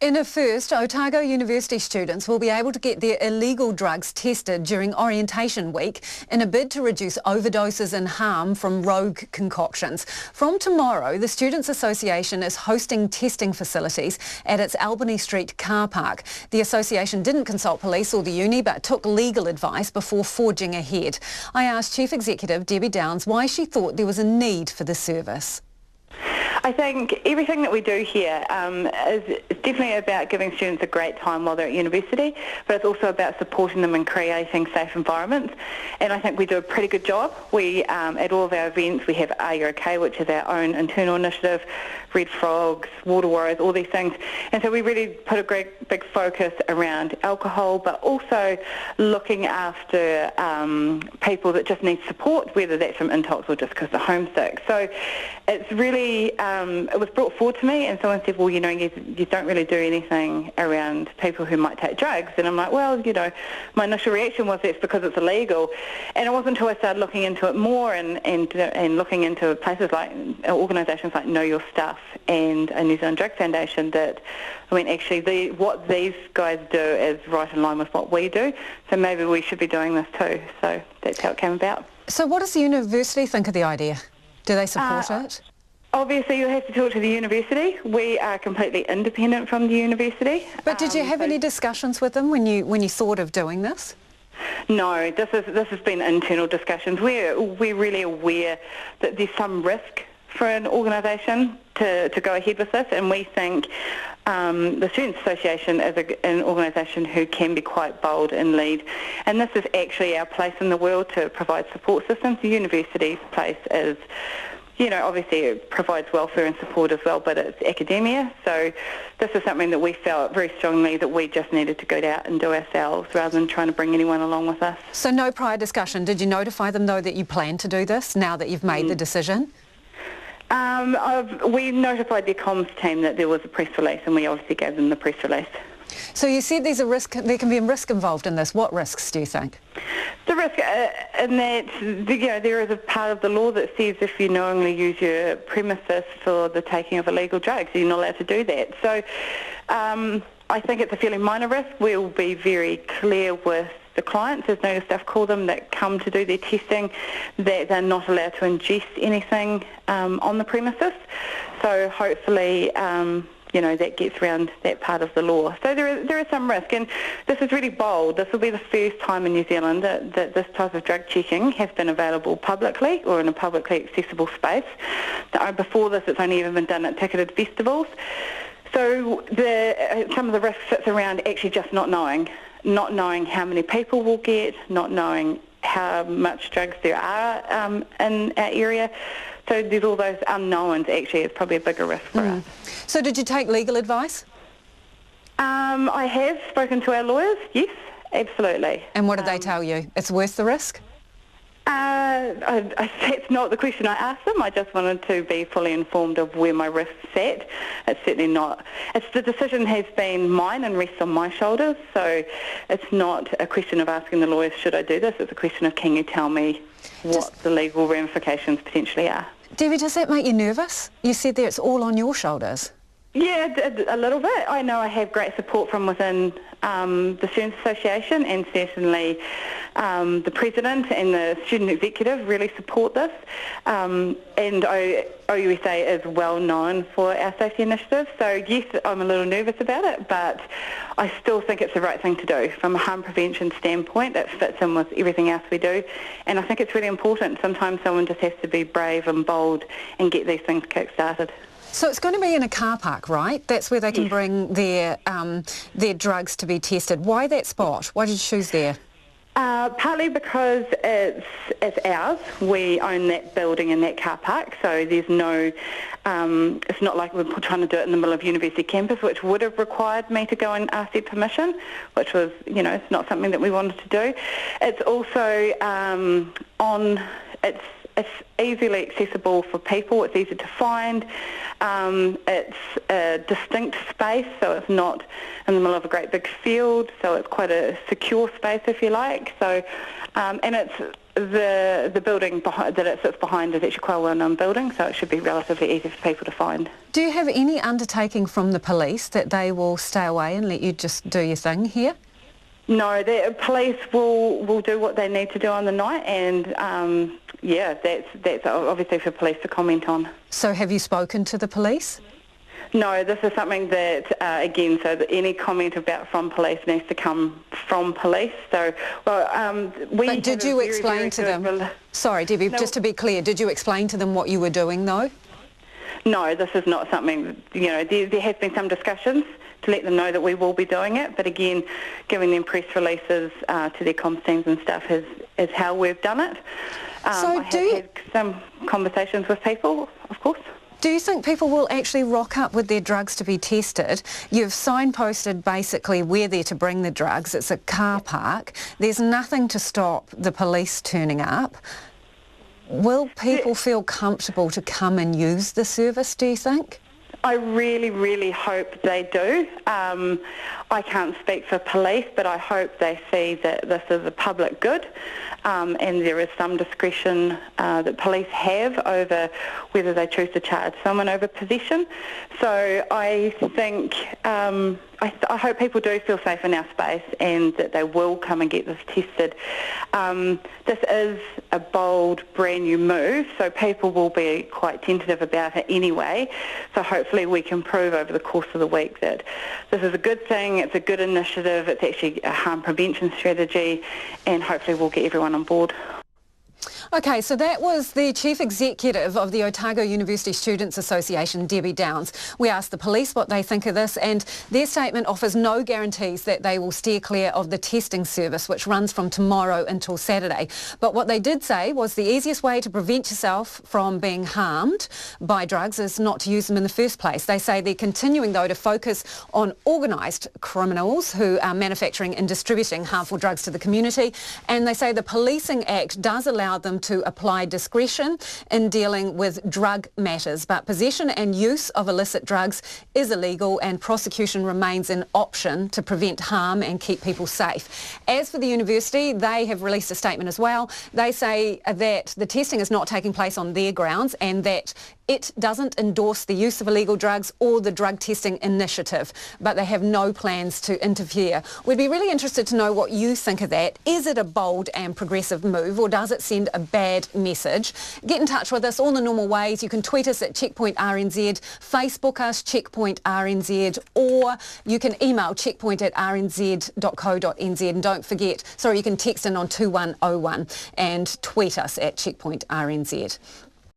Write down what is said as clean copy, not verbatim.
In a first, Otago University students will be able to get their illegal drugs tested during orientation week in a bid to reduce overdoses and harm from rogue concoctions. From tomorrow, the Students' Association is hosting testing facilities at its Albany Street car park. The association didn't consult police or the uni but took legal advice before forging ahead. I asked Chief Executive Debbie Downs why she thought there was a need for the service. I think everything that we do here is definitely about giving students a great time while they're at university, but it's also about supporting them and creating safe environments. And I think we do a pretty good job. We, at all of our events, we have Are You OK, which is our own internal initiative, Red Frogs, Water Warriors, all these things. And so we really put a great big focus around alcohol, but also looking after people that just need support, whether that's from intox or just because they're homesick. So it's really, it was brought forward to me and someone said, well, you know, you don't really do anything around people who might take drugs. And I'm like, well, you know, my initial reaction was that's because it's illegal. And it wasn't until I started looking into it more and looking into places like, organisations like Know Your Stuff and a New Zealand Drug Foundation that, I mean, actually what these guys do is right in line with what we do. So maybe we should be doing this too. So that's how it came about. So what does the university think of the idea? Do they support it? Obviously, you have to talk to the university. We are completely independent from the university. But did you have any discussions with them when you thought of doing this? No, this has been internal discussions. We're really aware that there's some risk for an organisation to go ahead with this, and we think the Students' Association is an organisation who can be quite bold and lead, and this is actually our place in the world to provide support systems. The university's place is, you know, obviously it provides welfare and support as well, but it's academia, so this is something that we felt very strongly that we just needed to go out and do ourselves rather than trying to bring anyone along with us. So no prior discussion. Did you notify them, though, that you plan to do this now that you've made the decision? We notified their comms team that there was a press release, and we obviously gave them the press release. So you said there can be a risk involved in this. What risks do you think? The risk in that, you know, there is a part of the law that says if you knowingly use your premises for the taking of illegal drugs, you're not allowed to do that. So I think it's a fairly minor risk. We'll be very clear with the clients, as Know Your Stuff call them, that come to do their testing, that they're not allowed to ingest anything on the premises. So hopefully, you know, that gets around that part of the law. So there is some risk, and this is really bold. This will be the first time in New Zealand that this type of drug checking has been available publicly or in a publicly accessible space. Before this, it's only ever been done at ticketed festivals. So some of the risk sits around actually just not knowing how many people will get, not knowing how much drugs there are in our area. So there's all those unknowns. Actually, it's probably a bigger risk for us. So did you take legal advice? I have spoken to our lawyers, yes, absolutely. And what did they tell you? It's worth the risk? That's not the question I asked them. I just wanted to be fully informed of where my risks sat. It's certainly not. The decision has been mine and rests on my shoulders, so it's not a question of asking the lawyers, should I do this? It's a question of, can you tell me what the legal ramifications potentially are? Debbie, does that make you nervous? You said there it's all on your shoulders. Yeah, a little bit. I know I have great support from within the Students' Association, and certainly the President and the Student Executive really support this. And OUSA is well known for our safety initiatives, so yes, I'm a little nervous about it, but I still think it's the right thing to do. From a harm prevention standpoint, it fits in with everything else we do, and I think it's really important. Sometimes someone just has to be brave and bold and get these things kick-started. So it's going to be in a car park, right? That's where they can bring their drugs to be tested. Why that spot? Why did you choose there? Partly because it's ours. We own that building and that car park, so there's no, it's not like we're trying to do it in the middle of university campus, which would have required me to go and ask their permission, which was, you know, it's not something that we wanted to do. It's also it's easily accessible for people. It's easy to find. It's a distinct space, so it's not in the middle of a great big field, so it's quite a secure space, if you like. So, and The building that it sits behind is actually quite a well-known building, so it should be relatively easy for people to find. Do you have any undertaking from the police that they will stay away and let you just do your thing here? No, the police will do what they need to do on the night, and that's obviously for police to comment on. So have you spoken to the police? No, this is something that, again, so that any comment about from police needs to come from police. So, But did you explain to them? Sorry, Debbie, just to be clear, did you explain to them what you were doing, though? No, this is not something, there has been some discussions to let them know that we will be doing it, but again, giving them press releases to their comms teams and stuff is how we've done it. I have had some conversations with people, of course. Do you think people will actually rock up with their drugs to be tested? You've signposted basically where they're to bring the drugs. It's a car park. There's nothing to stop the police turning up. Will people feel comfortable to come and use the service, do you think? I really, really hope they do. I can't speak for police, but I hope they see that this is a public good, and there is some discretion that police have over whether they choose to charge someone over possession. So I think, I hope people do feel safe in our space and that they will come and get this tested. This is a bold, brand new move, so people will be quite tentative about it anyway. So hopefully we can prove over the course of the week that this is a good thing, it's a good initiative, it's actually a harm prevention strategy, and hopefully we'll get everyone on board. Okay, so that was the Chief Executive of the Otago University Students Association, Debbie Downs. We asked the police what they think of this, and their statement offers no guarantees that they will steer clear of the testing service, which runs from tomorrow until Saturday. But what they did say was the easiest way to prevent yourself from being harmed by drugs is not to use them in the first place. They say they're continuing, though, to focus on organised criminals who are manufacturing and distributing harmful drugs to the community, and they say the Policing Act does allow them to apply discretion in dealing with drug matters, but possession and use of illicit drugs is illegal, and prosecution remains an option to prevent harm and keep people safe. As for the university, they have released a statement as well. They say that the testing is not taking place on their grounds and that it doesn't endorse the use of illegal drugs or the drug testing initiative, but they have no plans to interfere. We'd be really interested to know what you think of that. Is it a bold and progressive move, or does it send a bad message? Get in touch with us all the normal ways. You can tweet us at Checkpoint RNZ, Facebook us, Checkpoint RNZ, or you can email checkpoint@rnz.co.nz, and don't forget, you can text in on 2101 and tweet us at Checkpoint RNZ.